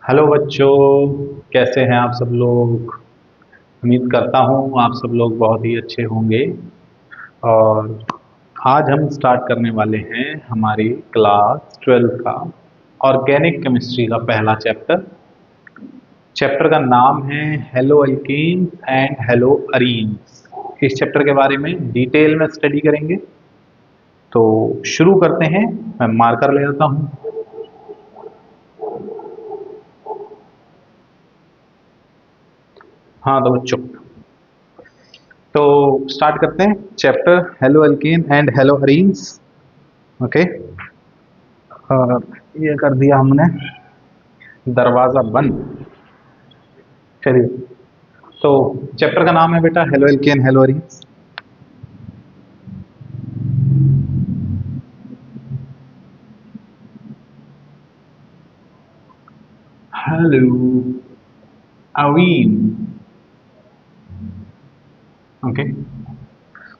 Hello बच्चों, कैसे हैं आप सब लोग। उम्मीद करता हूँ आप सब लोग बहुत ही अच्छे होंगे। और आज हम स्टार्ट करने वाले हैं हमारी क्लास 12 का ऑर्गेनिक केमिस्ट्री का पहला चैप्टर। चैप्टर का नाम है hello alkenes and hello arenes. इस चैप्टर के बारे में डिटेल में स्टडी करेंगे। तो शुरू करते हैं। मैं मार्कर ले आता हूँ। हाँ तो बच्चों, तो स्टार्ट करते हैं chapter hello alkyne and hello arenes. Okay, और ये कर दिया हमने दरवाजा बंद। चलिए, तो चैप्टर का नाम है बेटा halo alkane halo arenes. Halo अवीन। ओके,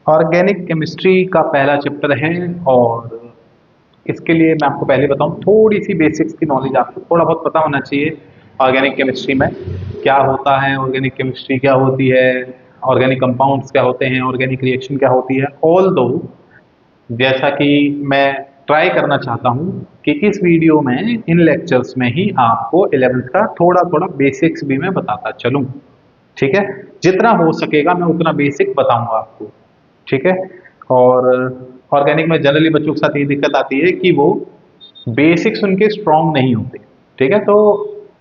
ऑर्गेनिक केमिस्ट्री का पहला चैप्टर है। और इसके लिए मैं आपको पहले बताऊं, थोड़ी सी बेसिक्स की नॉलेज आपको थोड़ा बहुत पता होना चाहिए। ऑर्गेनिक केमिस्ट्री में क्या होता है, ऑर्गेनिक केमिस्ट्री क्या होती है, ऑर्गेनिक कंपाउंड्स क्या होते हैं, ऑर्गेनिक रिएक्शन क्या होती है। ऑल दो जैसा कि मैं ट्राई करना चाहता हूं कि इस वीडियो में इन लेक्चर्स में ही आपको 11th का थोड़ा थोड़ा बेसिक्स भी मैं बताता चलूं। ठीक है, जितना हो सकेगा मैं उतना बेसिक बताऊंगा आपको। ठीक है, और ऑर्गेनिक में जनरली बच्चों के साथ ये दिक्कत आती है कि वो बेसिक्स उनके स्ट्रांग नहीं होते। ठीक है, तो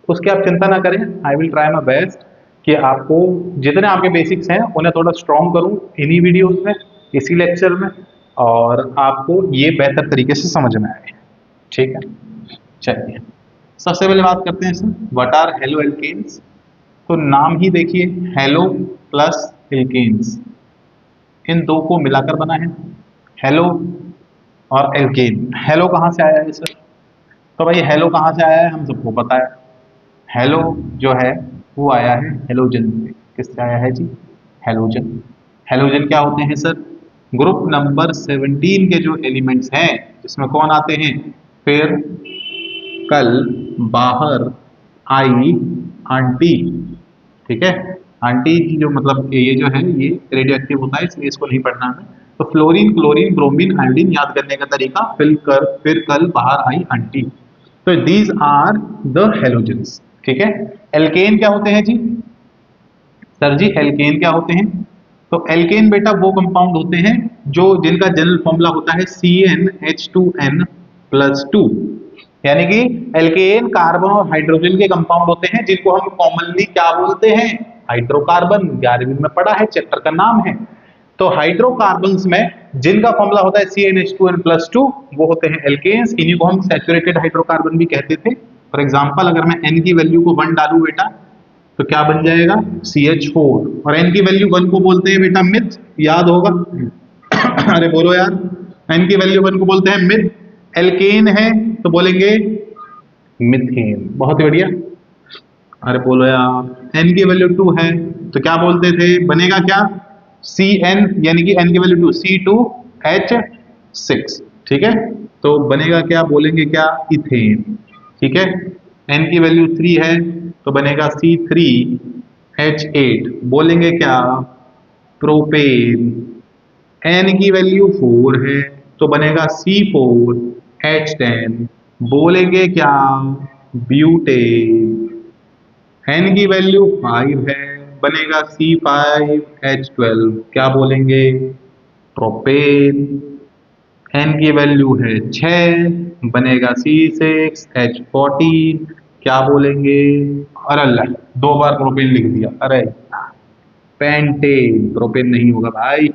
उसकी आप चिंता ना करें। I will try my best कि आपको जितने आपके बेसिक्स हैं उन्हें थोड़ा स्ट्रांग करूं इन्हीं वीडियोस में, इसी लेक्चर में, और आपको ये बेहतर तरीके से समझ में आए। ठीक है, चलिए सबसे पहले बात करते हैं sir, what are haloalkanes. तो नाम ही देखिए, हेलो प्लस एल्केन्स, इन दो को मिलाकर बना है हेलो और एल्केन। हेलो कहाँ से आया है सर? तो भाई हेलो कहाँ से आया है हम सबको पता है। हेलो जो है वो आया है हेलोजन से। किससे आया है जी? हेलोजन। हेलोजन क्या होते हैं सर? ग्रुप नंबर 17 के जो एलिमेंट्स हैं, जिसमें कौन आते हैं? फिर, कल, बाहर, आई, आंटी। ठीक है, आंटी की जो मतलब ये जो है ये रेडियो एक्टिव होता है, इसलिए इसको नहीं पढ़ना है। तो फ्लोरीन, क्लोरीन, ब्रोमीन, आयोडीन याद करने का तरीका, फिर कल, बाहर आई, आंटी। तो दीज आर द हेलोजेंस। ठीक है, एल्केन क्या होते हैं जी? सर जी एल्केन क्या होते हैं? तो एल्केन बेटा वो कंपाउंड होते हैं जो जिनका जनरल फॉर्मूला होता है CnH2n+2। यानी कि एल्केन कार्बन और हाइड्रोजन के कंपाउंड होते हैं जिनको हम कॉमनली क्या बोलते हैं? हाइड्रोकार्बन। 11वीं में पढ़ा है, चैप्टर का नाम है। तो हाइड्रोकार्बन्स में जिनका फॉर्मूला होता है CnH2n+2, वो होते हैं एल्केन्स। इन्हीं को हम सैचुरेटेड हाइड्रोकार्बन भी कहते थे। फॉर एग्जाम्पल, अगर मैं n की वैल्यू को 1 डालू बेटा, तो क्या बन जाएगा? CH4। और n की वैल्यू 1 को बोलते हैं बेटा मिथ, याद होगा। अरे बोलो यार, n की वैल्यू 1 को बोलते हैं मिथ। एल्केन है तो बोलेंगे मिथेन। बहुत ही बढ़िया। अरे बोलो यार, n की वैल्यू 2 है तो क्या बोलते थे? बनेगा क्या? Cn, यानी कि n की वैल्यू 2, C2H6। ठीक है, तो बनेगा क्या? बोलेंगे क्या? इथेन। ठीक है, n की वैल्यू 3 है तो बनेगा C3H8। बोलेंगे क्या? प्रोपेन। n की वैल्यू 4 है तो बनेगा C4H10। बोलेंगे क्या? ब्यूटेन। n की वैल्यू 5 है, बनेगा C5H12। क्या बोलेंगे? प्रोपेन। n की वैल्यू है 6, बनेगा C6H14। क्या बोलेंगे? अरे अल्लाह, 2 बार प्रोपेन लिख दिया, अरे पेंटेन, प्रोपेन नहीं होगा भाई,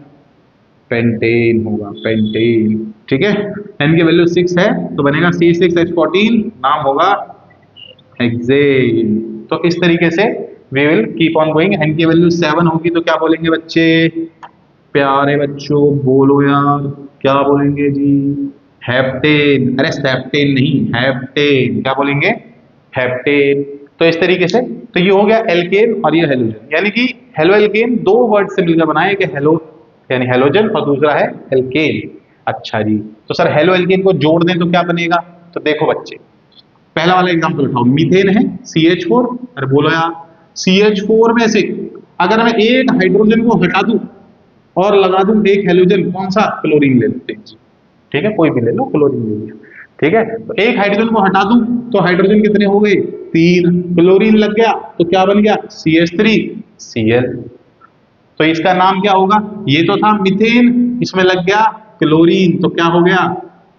पेंटेन होगा, पेंटेन। ठीक है, एन की वैल्यू 6 है तो बनेगा C6H14, नाम होगा हेक्सेन। तो इस तरीके से we will keep on going. N की वैल्यू 7 होगी तो क्या बोलेंगे बच्चे, प्यारे बच्चों बोलो यार, क्या बोलेंगे जी, हेप्टेन, अरे सेप्टेन नहीं, हेप्टेन, क्या बोलेंगे, हेप्टेन। तो इस तरीके से, तो ये हो गया एल्केन और ये हेलोजन, यानी कि हेलो एल्केन 2 वर्ड से मिलकर बना है, कि हेलो यानी हेलोजन और दूसरा है एल्केन। अच्छा जी, तो सर हेलो एल्केन को जोड़ दें तो क्या बनेगा, तो देखो बच्चे, पहला वाला एग्जांपल उठाओ, मीथेन है CH4, अरे बोलो यार, CH4 में से अगर मैं एक हाइड्रोजन को हटा दूं और लगा दूं एक हेलोजन, कौन सा, क्लोरीन ले लेते हैं जी। ठीक है, कोई भी ले लो, क्लोरीन ले लिया। ठीक है, तो एक हाइड्रोजन को हटा दूं तो हाइड्रोजन कितने हो गए, 3, क्लोरीन लग गया तो क्या बन गया, CH3Cl। तो इसका नाम क्या होगा, ये तो था मीथेन, इसमें लग गया क्लोरीन तो क्या हो गया,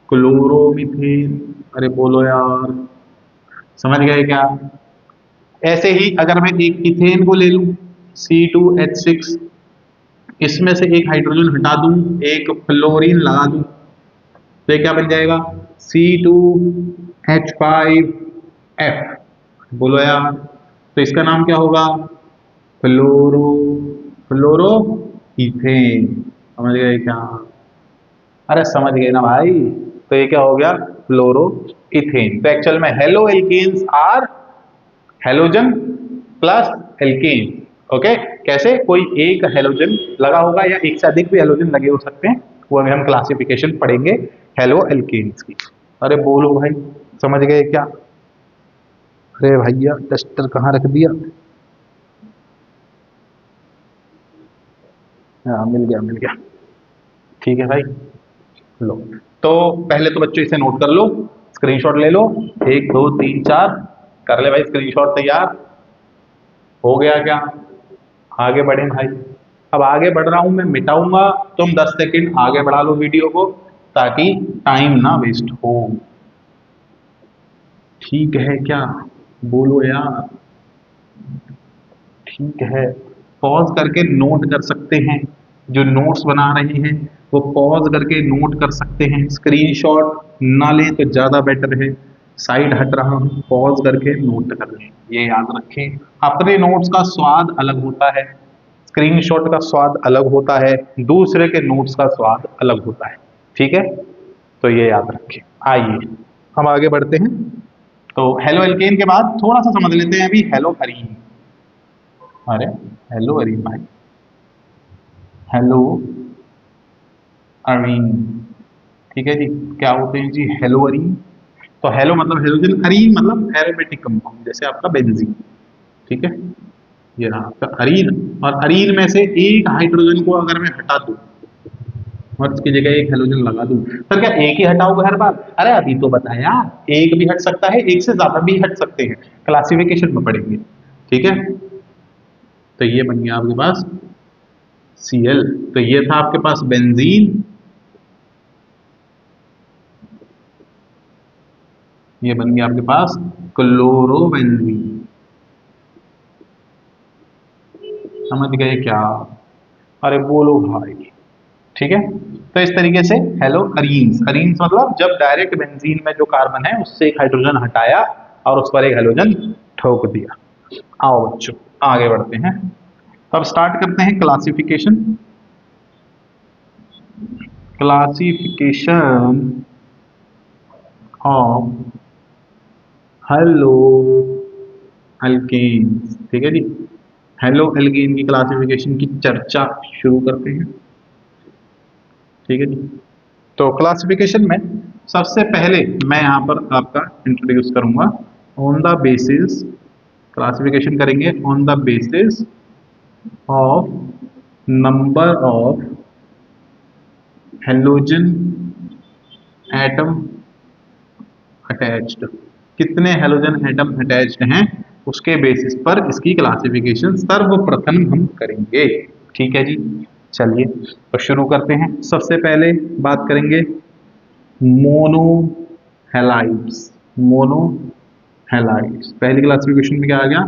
क्लोरोमीथेन। अरे बोलो यार, समझ गए क्या। ऐसे ही अगर मैं एक इथेन को ले लूं, C2H6, इसमें से एक हाइड्रोजन हटा दूं, एक फ्लोरीन लगा दूं, तो ये क्या बन जाएगा, C2H5F। बोलो यार, तो इसका नाम क्या होगा, फ्लोरो, फ्लोरो इथेन। समझ गए क्या, अरे समझ गए ना भाई। तो ये क्या हो गया, फ्लोरो इथेन। तो एक्चुअल में haloalkanes are halogen plus alkane. Okay, कैसे, कोई एक हेलोजन लगा होगा या एक से अधिक भी हेलोजन लगे हो सकते हैं, वो अभी हम क्लासिफिकेशन पढ़ेंगे हेलो एल्केन्स की। अरे बोलो भाई, समझ गए क्या, अरे भैया टेस्टर कहाँ रख दिया, हाँ मिल गया मिल गया। ठीक है भाई, लो, तो पहले तो बच्चों इसे नोट कर लो, स्क्रीनशॉट ले लो, 1 2 3 4, कर ले भाई स्क्रीनशॉट तैयार। हो गया क्या, आगे बढ़े भाई। अब आगे बढ़ रहा हूं मैं, मिटाऊंगा, तुम 10 सेकंड आगे बढ़ा लो वीडियो को, ताकि टाइम ना वेस्ट हो। ठीक है क्या, बोलो यार, ठीक है। पॉज करके नोट कर सकते हैं, जो नोट्स बना रहे हैं वो पॉज करके नोट कर सकते हैं, स्क्रीनशॉट ना लें तो ज़्यादा बेटर है। साइड हट रहा हूँ, पॉज करके नोट कर लें, ये याद रखें। अपने नोट्स का स्वाद अलग होता है, स्क्रीनशॉट का स्वाद अलग होता है, दूसरे के नोट्स का स्वाद अलग होता है। ठीक है, तो ये याद रखें। आइए हम आगे बढ़ते हैं। तो हेलो एल्केन के बाद थोड़ा सा समझ लेते हैं अभी हेलो अरीन। अरे हेलो अरीन भाई, हेलो अरीन, ठीक है जी, क्या होते हैं जी हेलो अरीन। तो हेलो मतलब हेलोजन, अरीन मतलब एरोमेटिक कंपाउंड, जैसे आपका बेंजीन। ठीक है, ये रहा आपका अरीन। और अरीन में से एक हाइड्रोजन को अगर मैं हटा दूं और उसकी जगह एक हेलोजन लगा दूं, सर क्या एक ही हटाओगे हर बार, अरे अभी तो बताया, एक भी हट सकता है, एक से ज्यादा भी हट सकते हैं, क्लासिफिकेशन में पढ़ेंगे। ठीक है, तो ये बन गया आपके पास Cl। तो ये था आपके पास बेंजीन, ये बन गया आपके पास क्लोरोबेंजीन। समझ गए क्या, अरे बोलो भाई। ठीक है, तो इस तरीके से हेलो अरीन्स, अरीन्स मतलब जब डायरेक्ट बेंजीन में जो कार्बन है उससे एक हाइड्रोजन हटाया और उस पर एक हेलोजन ठोक दिया। आओ बच्चों आगे बढ़ते हैं। तो अब स्टार्ट करते हैं classification. Classification of haloalkanes. ठीक है जी, हेलो एल्केन की क्लासिफिकेशन की चर्चा शुरू करते हैं। ठीक है जी, तो क्लासिफिकेशन में सबसे पहले मैं यहाँ पर आपका इंट्रोड्यूस करूंगा ऑन द बेसिस, क्लासिफिकेशन करेंगे on the basis of number of halogen atom attached, कितने हेलोजन एटम अटैच्ड हैं उसके बेसिस पर इसकी क्लासिफिकेशन सर्वप्रथम हम करेंगे। ठीक है जी, चलिए तो शुरू करते हैं। सबसे पहले बात करेंगे मोनो हेलाइड्स, मोनो हेलाइड्स। पहली क्लासिफिकेशन में क्या आ गया,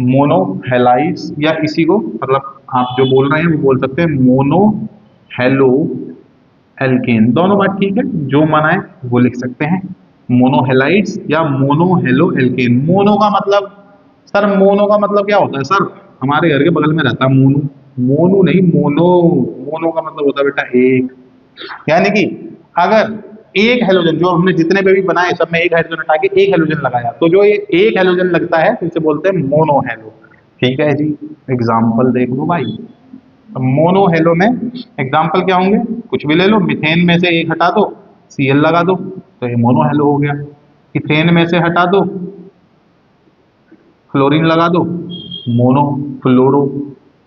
मोनो हेलाइड्स, या इसी को मतलब आप जो बोल रहे हैं वो बोल सकते हैं मोनो हेलो एल्केन, दोनों बात ठीक है, जो मना है वो लिख सकते हैं, मोनो हेलाइड्स या मोनो हेलो एल्केन। मोनो का मतलब सर, मोनो का मतलब क्या होता है सर, हमारे घर के बगल में रहता है मोनू, मोनू नहीं मोनो, मोनो का मतलब होता है बेटा एक, यानी कि अगर एक हेलोजन, जो हमने जितने पे भी बनाए सब में एक हाइड्रोजन हटा के एक हेलोजन लगाया, तो जो ये एक हेलोजन लगता है तो इसे बोलते हैं मोनो हेलो। ठीक है जी, एग्जाम्पल देख लो भाई। अब मोनो हेलो में एग्जाम्पल क्या होंगे, कुछ भी ले लो, मिथेन में से एक हटा दो, सीएल लगा दो, तो ये मोनो हेलो हो गया। इथेन में से हटा दो, फ्लोरीन लगा दो, मोनो फ्लोरो।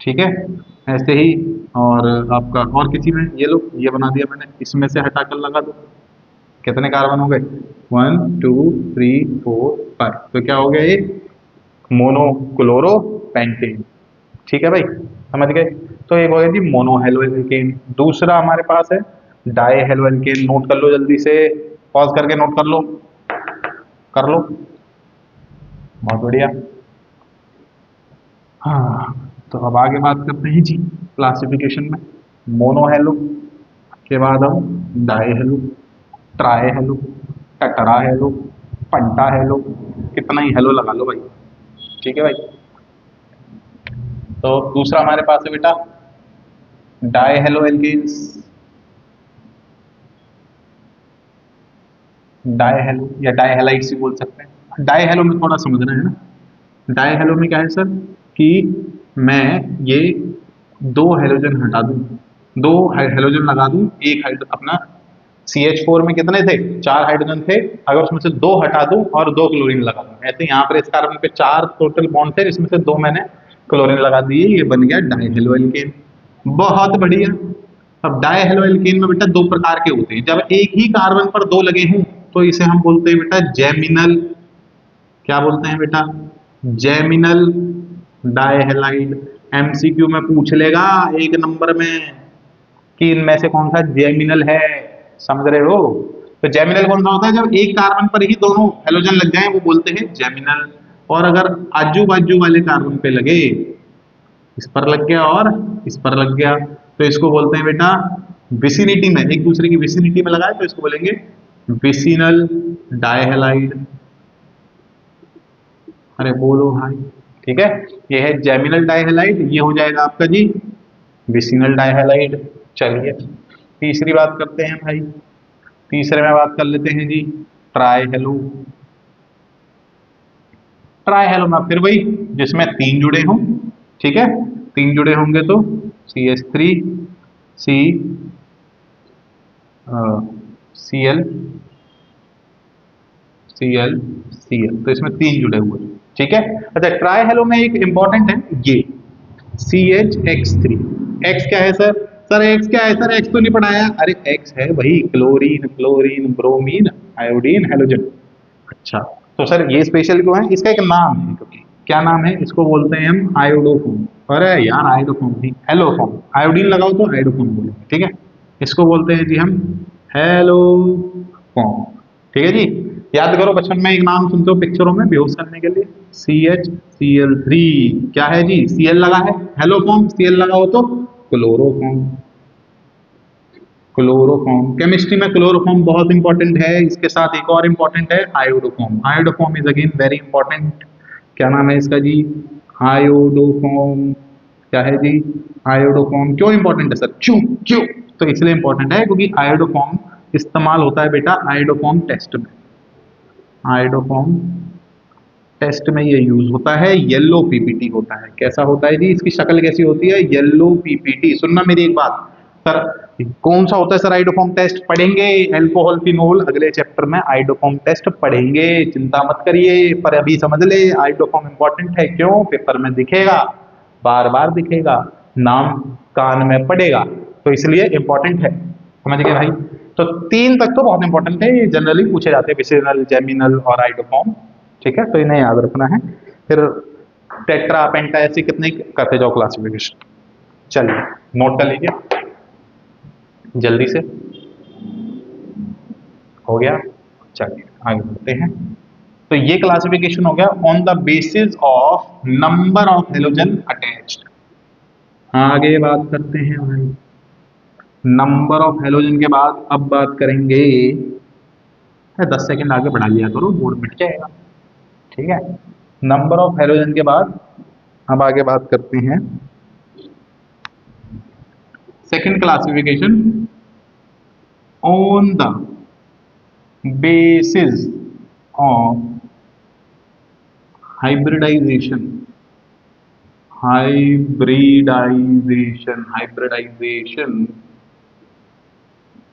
ठीक है, ऐसे ही। और आपका और किसी में, ये लो ये बना दिया मैंने, इसमें से हटा कर लगा दो, कितने कार्बन हो गए, 1 2 3 4 5, तो क्या हो गया ये, मोनो क्लोरो पेंटेन। ठीक है भाई, समझ गए। तो एक हो गया जी मोनो हेलो एल्केन। दूसरा हमारे पास है डाई हेलो एल्केन, नोट कर लो जल्दी से, पॉज करके नोट कर लो, कर लो, बहुत बढ़िया। हाँ, तो अब आगे बात करते हैं जी क्लासिफिकेशन में। मोनो हेलो के बाद हम di halo, tri halo, tetra halo, penta halo, कितना ही हेलो लगा लो भाई। ठीक है भाई। तो दूसरा हमारे पास है बेटा dihaloalkanes, dihalo या डाई हेलाइट्स भी बोल सकते हैं। डाई हेलो में थोड़ा समझना है ना, डाई हेलो में क्या है सर कि मैं ये दो हेलोजन हटा दूं, दो हेलोजन लगा दूं, एक अपना CH4 में कितने थे, चार हाइड्रोजन थे, अगर उसमें से दो हटा दूं और दो क्लोरीन लगा दूं, ऐसे यहाँ पर इस कार्बन पे चार टोटल बॉन्ड थे, इसमें से दो मैंने क्लोरीन लगा दिए, ये बन गया डाई हेलो एल्केन। बहुत बढ़िया। अब डाई हेलो एल्केन में बेटा दो प्रकार के होते हैं, जब एक ही कार्बन पर दो लगे हों तो इसे हम बोलते हैं बेटा जेमिनल, क्या बोलते हैं बेटा, जेमिनल डाइहैलाइड। MCQ में पूछ लेगा एक नंबर में कि इनमें से कौन सा जेमिनल है, समझ रहे हो। तो जेमिनल कौन सा होता है, जब एक कार्बन पर ही दोनों हेलोजन लग जाएं वो बोलते हैं जेमिनल, और अगर आजू बाजू वाले कार्बन पे लगे, इस पर लग गया और इस पर लग गया, तो इसको बोलते हैं बेटा विसिनिटी में, एक दूसरे की विसिनिटी में लगाए तो इसको बोलेंगे विसिनल डाइहैलाइड। अरे बोलो भाई। ठीक है, ये है जेमिनल डाइहैलाइड, ये हो जाएगा आपका जी विसिनल डाइहैलाइड। चलिए तीसरी बात करते हैं भाई, तीसरे में बात कर लेते हैं जी ट्राई हेलो। ट्राई हेलो में फिर वही, जिसमें तीन जुड़े हों, ठीक है, तीन जुड़े होंगे तो CH3 C Cl Cl Cl, तो इसमें तीन जुड़े हुए हैं। ठीक है। अच्छा, ट्राई हेलो में एक इंपॉर्टेंट है ये CHX3। X क्या है सर, सर X क्या है सर, X तो नहीं पढ़ाया, अरे X है वही chlorine fluorine bromine iodine halogen. अच्छा, तो सर ये स्पेशल क्यों है, इसका एक नाम है, क्योंकि क्या नाम है, इसको बोलते हैं हम आयोडोफॉर्म। अरे यार आयोडोफॉर्म नहीं, हेलोफॉर्म, आयोडीन लगाओ तो आयोडोफॉर्म बोलेंगे। ठीक है, इसको बोलते हैं जी हम हेलोफॉर्म। ठीक है जी, याद करो बचपन में एक नाम सुनते हो पिक्चरों में बेहोश करने के लिए, CHCl3, क्या है जी, Cl लगा है, हेलोफॉर्म, Cl लगा हो तो क्लोरोफॉर्म। क्लोरोफॉर्म, केमिस्ट्री में क्लोरोफॉर्म बहुत इंपॉर्टेंट है, इसके साथ एक और इंपॉर्टेंट है iodoform. Iodoform is again very important. क्या नाम है इसका जी, आयोडोफॉर्म। क्या है जी, आयोडोफॉर्म। क्यों इंपॉर्टेंट है सर, क्यों क्यों, तो इसलिए इंपॉर्टेंट है क्योंकि आयोडोफॉर्म इस्तेमाल होता है बेटा आयोडोफॉर्म टेस्ट में। आयोडोफॉर्म टेस्ट में ये यूज होता है, येलो पीपीटी होता है। कैसा होता है जी, इसकी शक्ल कैसी होती है, येलो पीपीटी। सुनना मेरी एक बात सर, कौन सा होता है सर आइडोफॉर्म टेस्ट, पढ़ेंगे एल्कोहल फिनोल अगले चैप्टर में आइडोफॉर्म टेस्ट पढ़ेंगे, चिंता मत करिए, पर अभी समझ ले आइडोफॉर्म इंपॉर्टेंट है, क्यों, पेपर में दिखेगा, बार बार दिखेगा, नाम कान में पड़ेगा, तो इसलिए इंपॉर्टेंट है, समझ गए भाई। तो तीन तक तो बहुत इंपॉर्टेंट है, ये जनरली पूछे जाते हैं, विसिनल जेमिनल और आइडोफॉर्म। ठीक है, तो इन्हें याद रखना है। फिर टेट्रा पेंटा ऐसे कितने करते जाओ क्लासिफिकेशन। चलिए नोट कर लीजिए जल्दी से, हो गया। चलिए आगे बढ़ते हैं। तो ये क्लासिफिकेशन हो गया on the basis of number of halogen attached. आगे बात करते हैं भाई नंबर ऑफ हेलोजन के बाद अब बात करेंगे 10 सेकंड आगे बढ़ा लिया करो बोर्ड मिट जाएगा। ठीक है, नंबर ऑफ हेलोजन के बाद अब आगे बात करते हैं second classification on the basis of hybridization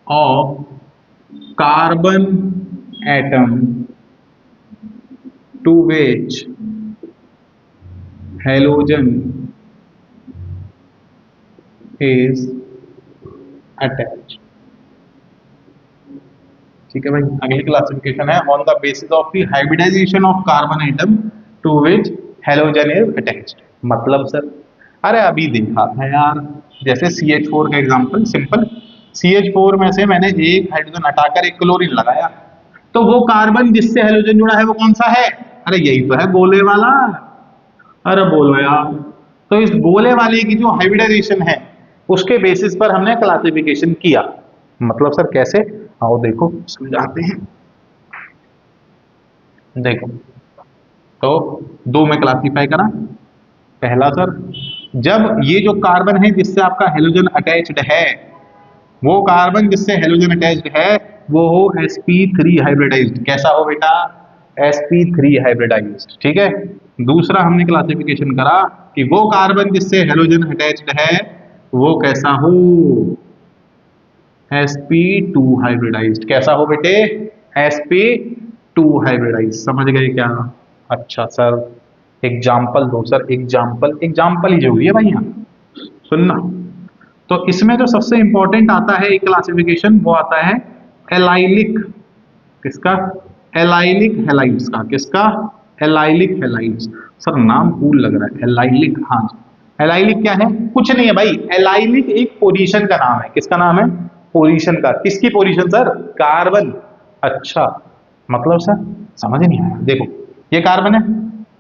of carbon atom to which halogen is attached। ठीक है भाई, अगली क्लासिफिकेशन है on the basis of the hybridization of carbon atom to which halogen is attached. मतलब सर, अरे अभी देखा था यार, जैसे CH4 का एग्जांपल सिंपल, CH4 में से मैंने एक हाइड्रोजन हटाकर एक क्लोरीन लगाया, तो वो कार्बन जिससे हेलोजन जुड़ा है वो कौन सा है? अरे यही तो है, गोले वाला। अरे बोलो यार, तो इस गोले वाले की जो हाइब्रिडाइजेशन है उसके बेसिस पर हमने क्लासिफिकेशन किया। मतलब सर कैसे? आओ देखो समझाते हैं। देखो, तो दो में क्लासिफाई करा। पहला सर, जब ये जो कार्बन है जिससे आपका हेलोजन अटैच्ड है, वो कार्बन जिससे हेलोजन अटैच्ड है वो हो sp3 हाइब्रिडाइज्ड। कैसा हो बेटा? sp3 hybridised. ठीक है। दूसरा हमने क्लासिफिकेशन करा कि वो कार्बन जिससे हेलोजन अटैच्ड है वो कैसा हो? sp2 hybridised. कैसा हो बेटे? sp2 hybridised. समझ गए क्या? अच्छा सर, एग्जाम्पल दो सर। एग्जाम्पल ही जरूरी है भाई यहाँ, सुनना। तो इसमें जो सबसे इंपॉर्टेंट आता है एक क्लासिफिकेशन, वो आता है एलाइलिक। किसका? एलाइलिक हैलाइड्स का। किसका? Allylic halides. सर नाम कूल लग रहा है, एलाइलिक। हाँ जी, एलाइलिक क्या है? कुछ नहीं है भाई, एलाइलिक एक पोजीशन का नाम है। किसका नाम है? पोजीशन का। किसकी पोजीशन सर? कार्बन। अच्छा, मतलब सर समझ नहीं आया। देखो, ये कार्बन है,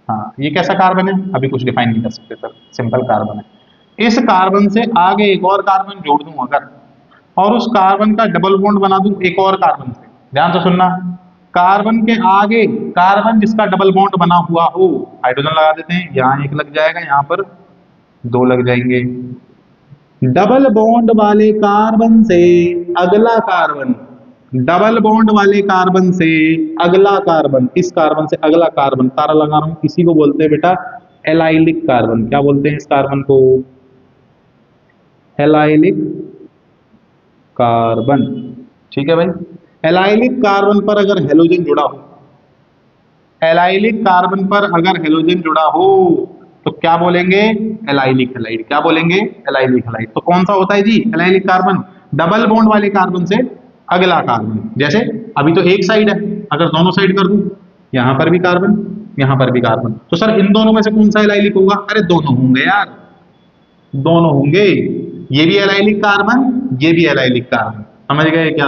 हाँ ये कैसा कार्बन है? अभी कुछ डिफाइन नहीं कर सकते सर, सिंपल कार्बन है। इस कार्बन से आगे एक और कार्बन जोड़ दूं अगर, और उस कार्बन का डबल बॉन्ड बना दूं एक और कार्बन से, ध्यान से सुनना, कार्बन के आगे कार्बन जिसका डबल बॉन्ड बना हुआ हो, हाइड्रोजन लगा देते हैं, यहां एक लग जाएगा, यहां पर दो लग जाएंगे। डबल बॉन्ड वाले कार्बन से अगला कार्बन, डबल बॉन्ड वाले कार्बन से अगला कार्बन, इस कार्बन से अगला कार्बन, तारा लगा रहा हूं, इसी को बोलते हैं बेटा एलाइलिक कार्बन। क्या बोलते हैं इस कार्बन को? Allylic carbon. ठीक है भाई। एलाइलिक कार्बन पर अगर हेलोजन जुड़ा हो, एलाइलिक कार्बन पर अगर हेलोजन जुड़ा हो तो क्या बोलेंगे? Allylic halide. क्या बोलेंगे? Allylic halide. तो कौन सा होता है जी एलाइलिक कार्बन? डबल बॉन्ड वाले कार्बन से अगला कार्बन। जैसे अभी तो एक साइड है, अगर दोनों साइड कर दूं, यहां पर भी कार्बन, यहां पर भी कार्बन, तो सर इन दोनों में से कौन सा एलाइलिक होगा? अरे दोनों होंगे यार, दोनों होंगे। ये भी एलाइलिक कार्बन, ये भी एलाइलिक कार्बन। समझ गए क्या?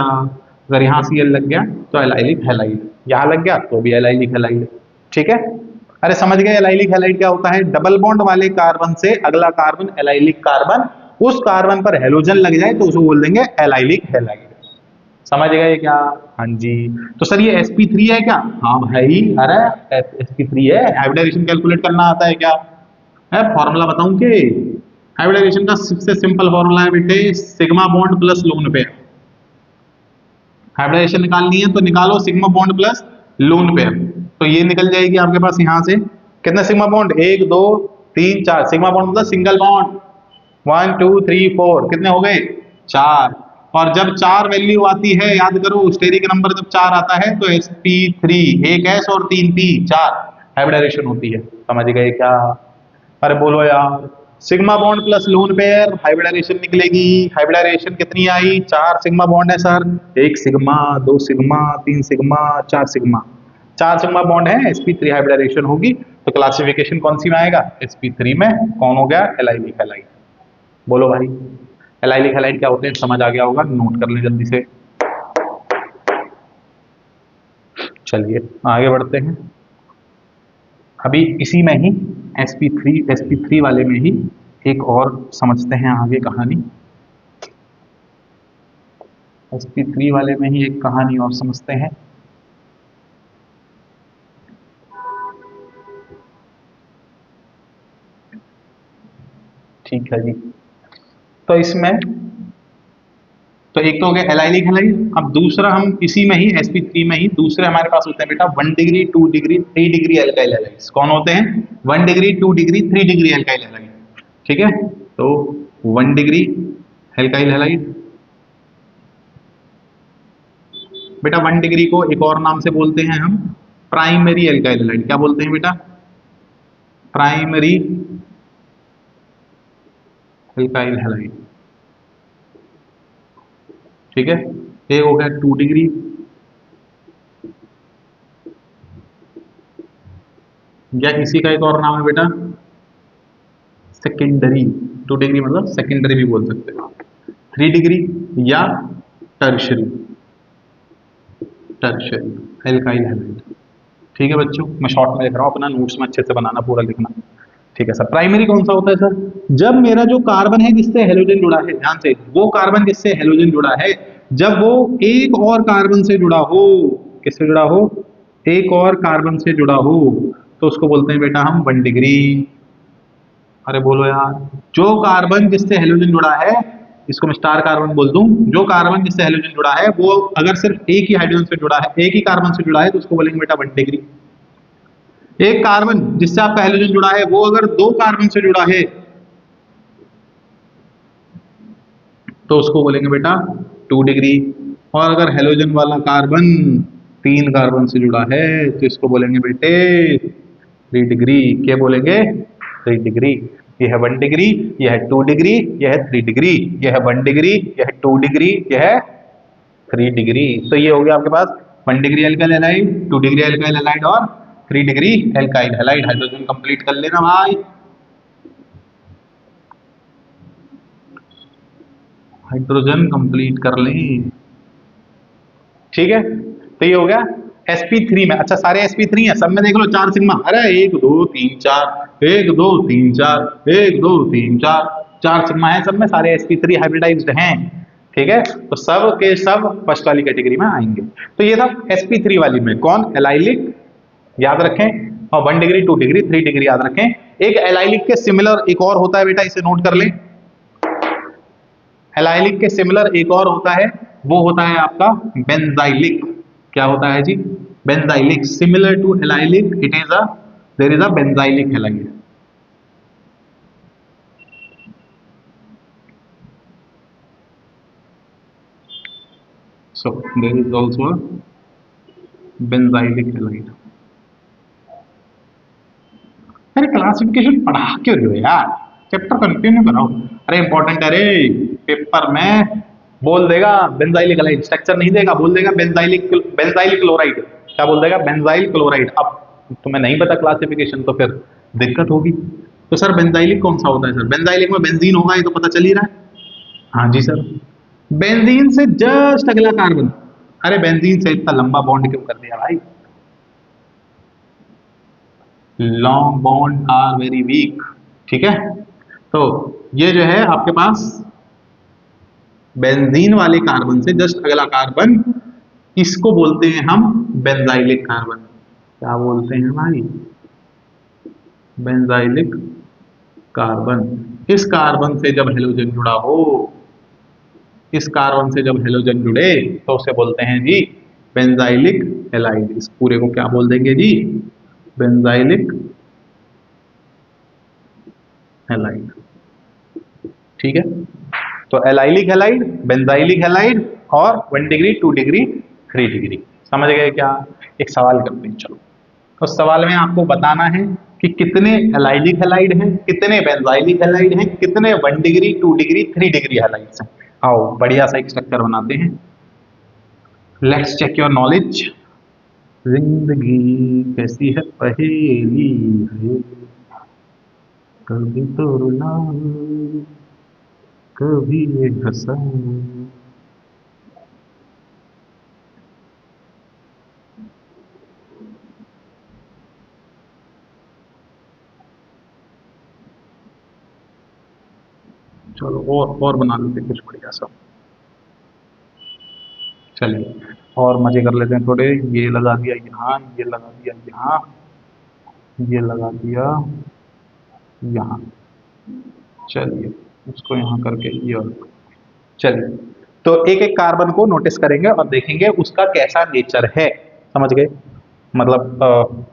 अगर यहां Cl लग गया तो एलाइलिक हैलाइड, यहां लग गया तो भी एलाइलिक हैलाइड। ठीक है। अरे समझ गए एलाइलिक हैलाइड क्या होता है? डबल बॉन्ड वाले कार्बन से अगला कार्बन एलाइलिक कार्बन, उस कार्बन पर हेलोजन लग जाए तो उसको बोल देंगे एलाइलिक हैलाइड। समझ गए क्या? हाँ जी। तो सर ये sp3 है क्या? हाँ भाई, अरे sp3 है। हाइब्रिडाइजेशन कैलकुलेट करना आता है क्या? है, फॉर्मूला बताऊं कि? हाइब्रिडाइजेशन का सबसे सिंपल फॉर्मूला है बेटे, sigma bond plus lone pair. Hybridization निकालनी है तो निकालो sigma bond plus lone pair, तो ये निकल जाएगी आपके पास यहां से। कितने सिग्मा बॉन्ड? 1 2 3 4। सिग्मा बॉन्ड मतलब सिंगल बॉन्ड, 1 2 3 4, कितने हो गए? 4। और जब 4 वैल्यू आती है, याद करो स्टेरिक नंबर जब 4 आता है तो sp3, एक s और 3 p, 4 हाइब्रिडाइजेशन होती है। समझ गए क्या? अरे बोलो यार, sigma bond plus lone pair hybridization निकलेगी। हाइब्रिडाइजेशन कितनी आई? 4 सिग्मा बॉन्ड है sir, 1 sigma, 2 sigma, 3 sigma, 4 sigma, 4 sigma bond है, sp3 हाइब्रिडाइजेशन होगी। तो क्लासिफिकेशन कौन सी में आएगा? sp3 में। कौन हो गया? Allylic halide. बोलो भाई, एलाइलिक हैलाइड क्या होते हैं? समझ आ गया होगा, नोट कर लें जल्दी से। चलिए आगे बढ़ते हैं। अभी इसी में ही sp3 वाले में ही एक और समझते हैं आगे कहानी। sp3 वाले में ही एक कहानी और समझते हैं। ठीक है जी। तो इसमें तो एक तो हो गया एलाइलिक हैलाइड। अब दूसरा हम इसी में ही sp3 में ही दूसरे हमारे पास होते हैं बेटा 1 degree 2 degree 3 degree alkyl halides. कौन होते हैं? 1 degree 2 degree 3 degree alkyl halide. ठीक है, तो 1 डिग्री एल्काइल हैलाइड बेटा 1 डिग्री को एक और नाम से बोलते हैं हम प्राइमरी एल्काइल हैलाइड। क्या बोलते हैं बेटा? Primary alkyl halide. ठीक है, ये हो गया 2 डिग्री। या इसी का एक और नाम है बेटा सेकेंडरी। 2 डिग्री मतलब सेकेंडरी भी बोल सकते हो। 3 डिग्री या टर्शरी, टर्शरी एल्काइल हैलाइड। ठीक है बच्चों, मैं शॉर्ट में लिख रहा हूँ, अपना नोट्स में अच्छे से बनाना, पूरा लिखना। ठीक है सर। प्राइमरी कौन सा होता है सर? जब मेरा जो कार्बन है जिससे हेलोजन जुड़ा है, ध्यान से, वो कार्बन जिससे हेलोजन जुड़ा है, जब वो एक और कार्बन से जुड़ा हो, किससे जुड़ा हो? एक और कार्बन से जुड़ा हो, तो उसको बोलते हैं बेटा हम 1 डिग्री। अरे बोलो यार, जो कार्बन जिससे हेलोजन जुड़ा है, इसको मैं स्टार कार्बन बोल दूं, जो कार्बन जिससे हेलोजन जुड़ा है वो अगर सिर्फ एक ही हाइड्रोजन से जुड़ा है, एक ही कार्बन से जुड़ा है, तो उसको बोलेंगे बेटा 1 डिग्री। एक कार्बन जिससे आपका हेलोजन जुड़ा है वो अगर दो कार्बन से जुड़ा है, तो उसको बोलेंगे बेटा 2 डिग्री। और अगर हेलोजन वाला कार्बन 3 कार्बन से जुड़ा है, तो इसको बोलेंगे बेटे 3 डिग्री। क्या बोलेंगे? 3 डिग्री। यह है 1 डिग्री, यह है 2 डिग्री, यह है 3 डिग्री। यह है 1 डिग्री, यह है 2 डिग्री, यह है 3 डिग्री। तो ये हो गया आपके पास 1 degree alkyl halide, 2 degree alkyl halide और 3 degree alkyl halide. Hydrogen complete कर लेना भाई, हाइड्रोजन कंप्लीट कर लें। ठीक है, तो ये हो गया sp3 में। अच्छा सारे sp3 है, सब में देख लो 4 सिग्मा। अरे 1 2 3 4, 1 2 3 4, 1 2 3 4, 4 सिग्मा है सब में, सारे sp3 हाइब्रिडाइज्ड हैं। ठीक है, तो सब के सब फर्स्ट वाली कैटेगरी में आएंगे। तो ये था sp3 वाली में कौन? एलाइलिक याद रखें, और 1 डिग्री 2 डिग्री 3 डिग्री याद रखें। एक एलाइलिक के सिमिलर एक और होता है बेटा, इसे नोट कर लें। एलाइलिक के सिमिलर एक और होता है, वो होता है आपका बेंजाइलिक। क्या होता है जी? Benzylic. Similar to allylic it is a, there is a benzylic halide. So there is also a benzylic halide. अरे क्लासिफिकेशन पढ़ा क्यों रहे हो यार, चैप्टर कंटिन्यू कराओ। अरे इंपॉर्टेंट है रे, पेपर में बोल देगा बेंजाइलिक हैलाइड, स्ट्रक्चर नहीं देगा, बोल देगा बेंजाइलिक बेंजाइल क्लोराइड। क्या बोल देगा? Benzyl chloride. अब तुम्हें नहीं पता क्लासिफिकेशन तो फिर दिक्कत होगी। तो सर बेंजाइलिक कौन सा होता है? सर बेंजाइलिक में बेंजीन होगा, ये तो पता चल ही रहा है। हाँ जी सर, बेंजीन से जस्ट अगला कार्बन। अरे बेंजीन से इतना लंबा बॉन्ड क्यों कर दिया भाई? Long bond are very weak. ठीक है, तो ये जो है आपके पास बेंजीन वाले कार्बन से जस्ट अगला कार्बन, इसको बोलते हैं हम बेंजाइलिक कार्बन। क्या बोलते हैं भाई? Benzylic carbon. इस कार्बन से जब हेलोजन जुड़ा हो, इस कार्बन से जब हेलोजन जुड़े, तो उसे बोलते हैं जी बेंजाइलिक हैलाइड। इस पूरे को क्या बोल देंगे जी? Benzylic halide. ठीक है, तो एलाइलिक हैलाइड, बेंजाइलिक हैलाइड और 1 डिग्री 2 डिग्री 3 डिग्री। समझ गए क्या? एक सवाल करते हैं चलो। उस सवाल में आपको बताना है कि कितने एलाइलिक हैलाइड हैं, कितने बेंजाइलिक हैलाइड हैं, कितने 1 डिग्री 2 डिग्री 3 डिग्री हैलाइड्स हैं। आओ बढ़िया सा एक स्ट्रक्चर बनाते हैं। Let's check your knowledge. जिंदगी कैसी है पहेली है, कभी तो रुला, कभी ये हंसा। चलो और बना लेते हैं कुछ बढ़िया सा। चलिए और मजे कर लेते हैं थोड़े। ये लगा दिया यहाँ, ये लगा दिया यहाँ, ये लगा दिया यहाँ। चलिए इसको यहाँ करके ये और चलिए, तो एक एक कार्बन को नोटिस करेंगे और देखेंगे उसका कैसा नेचर है। समझ गए? मतलब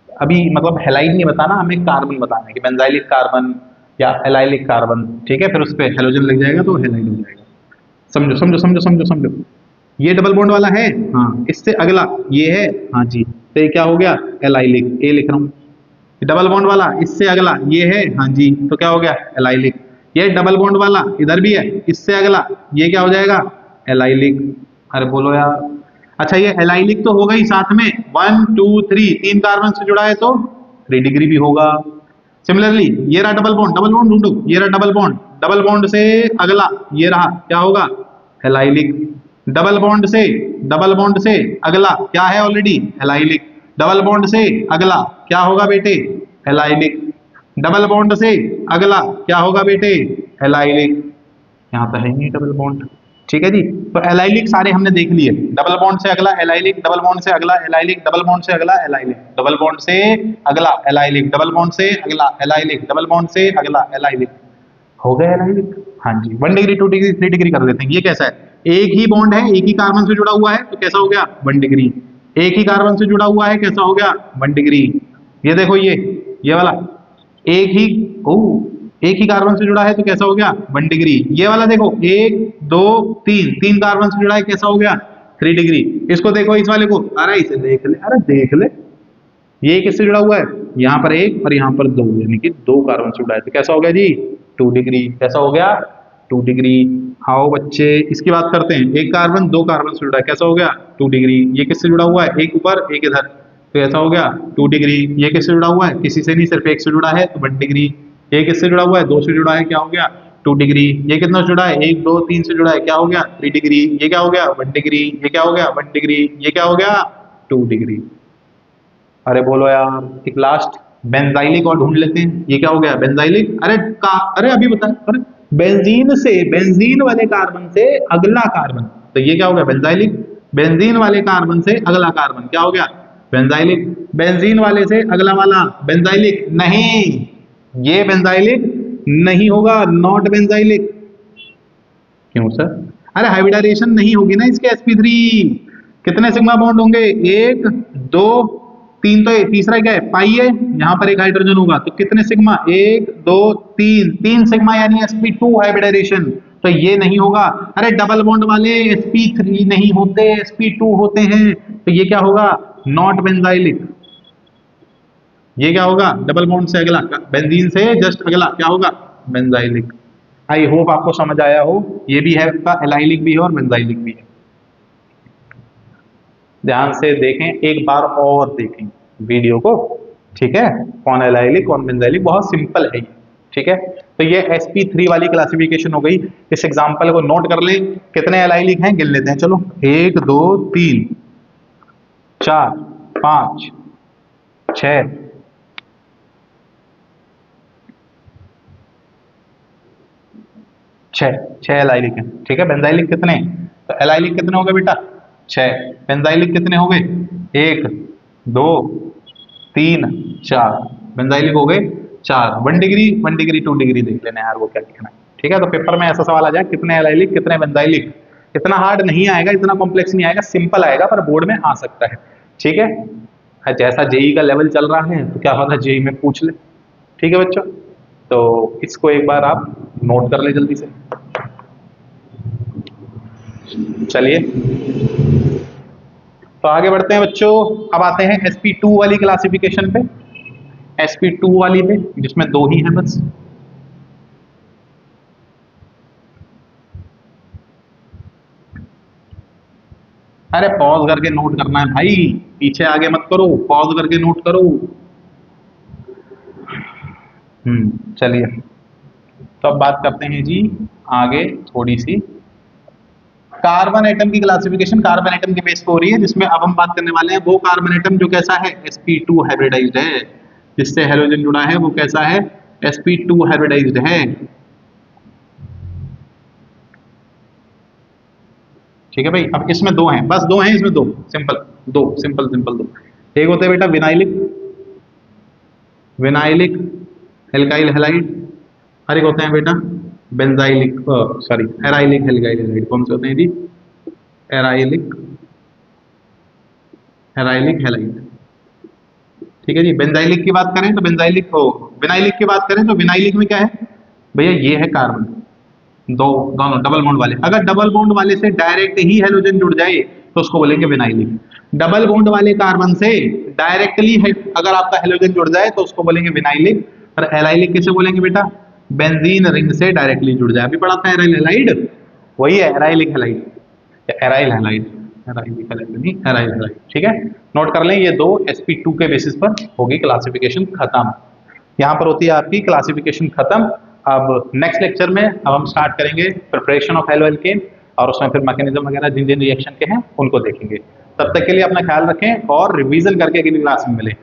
अभी मतलब हेलाइड नहीं बताना, हमें कार्बन बताना है कि बेंजाइलिक कार्बन या एलाइलिक कार्बन। ठीक है, फिर उस पर हेलोजन लग जाएगा तो हेलाइड हो जाएगा। समझो समझो समझो समझो समझो। ये डबल बॉन्ड वाला है, हाँ, इससे अगला ये है, हाँ जी, तो ये क्या हो गया? एलाइलिक, ए लिख रहा हूँ। डबल बॉन्ड वाला इससे अगला ये है, हाँ जी, तो क्या हो गया? एलाइलिक। ये डबल बॉन्ड वाला इधर भी है, इससे अगला ये क्या हो जाएगा? एलाइलिक। अरे बोलो यार। अच्छा ये एलाइलिक तो होगा ही, साथ में 1 2 3 तीन कार्बन से जुड़ा है तो 3 डिग्री भी होगा। सिमिलरली ये रहा डबल बॉन्ड ढूंढो, ये रहा डबल बॉन्ड से अगला ये रहा, क्या होगा? एलाइलिक। डबल बॉन्ड से अगला क्या है? Already allylic. डबल बॉन्ड से अगला क्या होगा बेटे? एलाइलिक। डबल बॉन्ड से अगला क्या होगा बेटे? एलाइलिक। यहाँ तो है नहीं डबल बॉन्ड। ठीक है जी, तो एलाइलिक सारे हमने देख लिए। डबल बॉन्ड से अगला एलाइलिक, डबल बॉन्ड से अगला एलाइलिक, डबल बॉन्ड से अगला एलाइलिक, डबल बॉन्ड से अगला एलाइलिक, डबल बॉन्ड से अगला एलाइलिक, डबल बॉन्ड से अगला एलाइलिक। हो गया एलाइलिक। हाँ जी, 1 डिग्री 2 डिग्री 3 डिग्री कर देते हैं। ये कैसा है? एक ही बॉन्ड है, एक ही कार्बन से जुड़ा हुआ है, तो कैसा हो गया? 1 डिग्री। एक ही कार्बन से जुड़ा हुआ है, कैसा हो गया? 1 डिग्री। ये देखो ये वाला एक ही, ओ, एक ही कार्बन से जुड़ा है तो कैसा हो गया? 1 डिग्री। ये वाला देखो 1 2 3 तीन कार्बन से जुड़ा है, कैसा हो गया? 3 डिग्री। इसको देखो, इस वाले को, अरे इसे देख ले, अरे देख ले, ये किससे जुड़ा हुआ है? यहाँ पर एक और यहाँ पर दो, यानी कि 2 कार्बन से जुड़ा है, तो कैसा हो गया जी? 2 डिग्री। कैसा हो गया? 2 डिग्री। आओ बच्चे इसकी बात करते हैं। एक कार्बन 2 कार्बन से जुड़ा है, कैसा हो गया? 2 डिग्री। ये किससे जुड़ा हुआ है? एक ऊपर एक इधर, तो ऐसा हो गया 2 डिग्री। ये किससे जुड़ा हुआ है? किसी से नहीं, सिर्फ एक से जुड़ा है, तो 1 डिग्री। ये किससे जुड़ा हुआ है? 2 से जुड़ा है, क्या हो गया? 2 डिग्री। ये कितना से जुड़ा है? 1 2 3 से जुड़ा है, क्या हो गया? 3 डिग्री। ये क्या हो गया? 1 डिग्री। ये क्या हो गया? 1 डिग्री। ये क्या हो गया? 2 डिग्री। अरे बोलो यार, एक लास्ट बेंजाइलिक और ढूंढ लेते हैं। ये क्या हो गया? बेंजाइलिक। अरे अभी बता, अरे बेंजीन वाले कार्बन से अगला कार्बन, तो ये क्या हो गया? बेंजाइलिक। बेंजीन वाले कार्बन से अगला कार्बन क्या हो गया? बेंजाइलिक। बेंजीन वाले से अगला वाला बेंजाइलिक नहीं, ये बेंजाइलिक नहीं होगा, नॉट बेंजाइलिक। क्यों सर? अरे हाइब्रिडाइजेशन नहीं होगी ना इसके sp3। कितने सिग्मा बॉन्ड होंगे? 1 2 3, तो तीसरा क्या है? पाई है, यहाँ पर एक हाइड्रोजन होगा, तो कितने सिग्मा? 1 2 3, 3 सिग्मा, यानी sp2 हाइब्रिडाइजेशन। तो ये नहीं होगा। अरे डबल बॉन्ड वाले sp3 नहीं होते, sp2 होते हैं, तो ये क्या होगा? Not benzylic. ये क्या होगा? डबल बॉन्ड से अगला, बेंजीन से जस्ट अगला क्या होगा? बेंजाइलिक। आई होप आपको समझ आया हो। ये भी है आपका, एलाइलिक भी है और बेंजाइलिक भी है। ध्यान से देखें, एक बार और देखें वीडियो को। ठीक है, कौन एलाइलिक कौन बेंजाइलिक, बहुत सिंपल है ये। ठीक है, तो ये sp3 वाली क्लासिफिकेशन हो गई। इस एग्जांपल को नोट कर ले। कितने एलाइलिक हैं गिन लेते हैं, चलो। 1 2 3 4 5 6 छह एलाइलिक हैं। ठीक है, बेंजाइलिक कितने? तो एलाइलिक कितने हो गए बेटा? 6। बेंजाइलिक कितने हो गए? 1 2 3 4। बेंजाइलिक हो गए 4। 1 डिग्री 1 डिग्री 2 डिग्री देख लेना यार, वो क्या लिखना है। ठीक है, तो पेपर में ऐसा सवाल आ जाए, कितने एलाइलिक कितने बेंजाइलिक। इतना हार्ड नहीं आएगा, इतना कॉम्प्लेक्स नहीं आएगा, सिंपल आएगा, पर बोर्ड में आ सकता है। ठीक है, जैसा जेई का लेवल चल रहा है तो क्या होता है, जेई में पूछ ले। ठीक है बच्चों, तो इसको एक बार आप नोट कर ले जल्दी से। चलिए तो आगे बढ़ते हैं बच्चों। अब आते हैं sp2 वाली क्लासिफिकेशन पे, sp2 वाली पे, जिसमें 2 ही हैं बस। अरे पॉज करके नोट करना है भाई, पीछे आगे मत करो, पॉज करके नोट करो। चलिए, तो अब बात करते हैं जी आगे थोड़ी सी। कार्बन एटम की क्लासिफिकेशन कार्बन एटम के बेस पे हो रही है, जिसमें अब हम बात करने वाले हैं वो कार्बन एटम जो कैसा है? sp2 हाइब्रिडाइज्ड है। जिससे हेलोजन जुड़ा है वो कैसा है? sp2 हाइब्रिडाइज्ड है। ठीक है भाई। अब इसमें दो हैं, बस दो हैं इसमें, दो सिंपल, दो सिंपल सिंपल दो। एक होते हैं बेटा विनाइलिक, विनाइलिक एल्काइल हैलाइड, और एक होते हैं बेटा बेंजाइलिक, सॉरी एराइलिक एल्काइल हैलाइड। कौन से होते हैं जी? एराइलिक, एराइलिक हैलाइड। ठीक है जी। बेंजाइलिक की बात करें तो बेंजाइलिक हो, विनाइलिक की बात करें तो विनाइलिक में क्या है भैया, ये है कार्बन, दो, दोनों डबल बॉन्ड वाले। अगर डबल बॉन्ड वाले से डायरेक्ट ही हेलोजन जुड़ जाए तो उसको बोलेंगे विनाइलिक। डबल बॉन्ड वाले कार्बन से डायरेक्टली अगर आपका हेलोजन जुड़ जाए तो उसको बोलेंगे विनाइलिक। और एलाइलिक किसे बोलेंगे बेटा? बेंजीन रिंग से डायरेक्टली जुड़ जाए। अभी पढ़ा था एराइल हैलाइड, वही है एराइलिक हैलाइड, एराइल हैलाइड, एराइलिक हैलाइड नहीं एराइल हैलाइड। ठीक है, नोट कर लें, ये दो sp2 के बेसिस पर होगी क्लासिफिकेशन खत्म। यहाँ पर होती है आपकी क्लासिफिकेशन खत्म। अब नेक्स्ट लेक्चर में अब हम स्टार्ट करेंगे प्रिपरेशन ऑफ हेलो एल्केन, और उसमें फिर मैकेनिज्म वगैरह जिन जिन रिएक्शन के हैं उनको देखेंगे। तब तक के लिए अपना ख्याल रखें और रिवीजन करके अगली क्लास में मिलें।